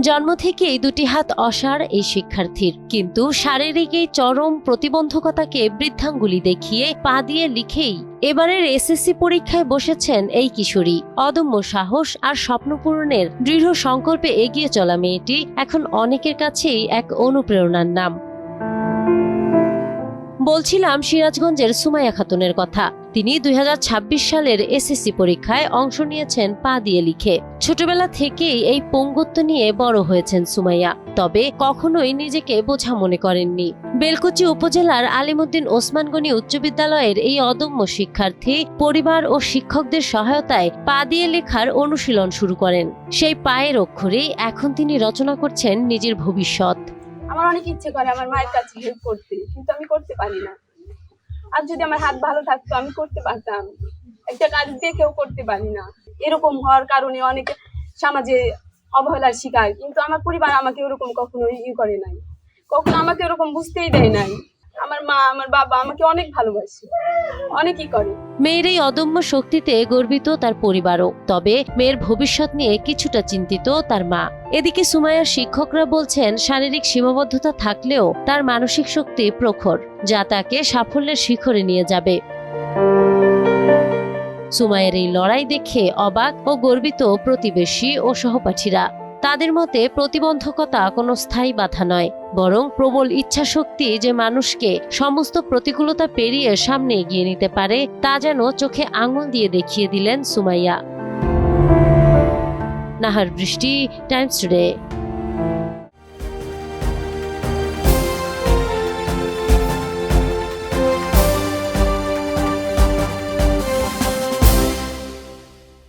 জন্ম থেকেই দুটি হাত অসাড় এই শিক্ষার্থীর, কিন্তু শারীরিক এই চরম প্রতিবন্ধকতাকে বৃদ্ধাঙ্গুলি দেখিয়ে পা দিয়ে লিখেই এবারের এসএসসি পরীক্ষায় বসেছেন এই কিশোরী। অদম্য সাহস আর স্বপ্ন পূরণের দৃঢ় সংকল্পে এগিয়ে চলা মেয়েটি এখন অনেকের কাছেই এক অনুপ্রেরণার নাম। বলছিলাম সিরাজগঞ্জের সুমাইয়া খাতুনের কথা। তিনি 2026 সালের এসএসসি পরীক্ষায় অংশ নিয়েছেন পা দিয়ে লিখে। ছোটবেলা থেকেই এই পঙ্গুত্ব নিয়ে বড় হয়েছেন সুমাইয়া, তবে কখনোই নিজেকে বোঝা মনে করেননি। বেলকুচি উপজেলার আলিমুদ্দিন ওসমান গনি উচ্চ বিদ্যালয়ের এই অদম্য শিক্ষার্থী পরিবার ও শিক্ষকদের সহায়তায় পা দিয়ে লেখার অনুশীলন শুরু করেন। সেই পায়ের অক্ষরেই এখন তিনি রচনা করছেন নিজের ভবিষ্যৎ। আমার অনেক ইচ্ছে করে আমার মায়ের কাছে হেল্প করতে, কিন্তু আমি করতে পারি না। আর যদি আমার হাত ভালো থাকতো আমি করতে পারতাম। একটা কাজ দেখেও করতে পারি না। এরকম হওয়ার কারণে অনেকে সমাজে অবহেলার শিকার, কিন্তু আমার পরিবার আমাকে ওরকম কখনো করে নাই, কখনো আমাকে ওরকম বুঝতেই দেয় নাই। আমার মা আমার বাবা আমাকে অনেক ভালোবাসে, অনেকই করে। মেয়ের এই অদম্য শক্তিতে গর্বিত তার পরিবারও, তবে মেয়ের ভবিষ্যৎ নিয়ে কিছুটা চিন্তিত তার মা। এদিকে সুমাইয়ার শিক্ষকরা বলছেন শারীরিক সীমাবদ্ধতা থাকলেও তার মানসিক শক্তি প্রখর, যা তাকে সাফল্যের শিখরে নিয়ে যাবে। সুমাইয়ার এই লড়াই দেখে অবাক ও গর্বিত প্রতিবেশী ও সহপাঠীরা। তাদের মতে প্রতিবন্ধকতা কোনো স্থায়ী বাধা নয়, বরং প্রবল ইচ্ছাশক্তি যে মানুষকে সমস্ত প্রতিকূলতা পেরিয়ে সামনে এগিয়ে নিতে পারে, তা যেন চোখে আঙুল দিয়ে দেখিয়ে দিলেন সুমাইয়া। নাহার বৃষ্টি, টাইমস টুডে।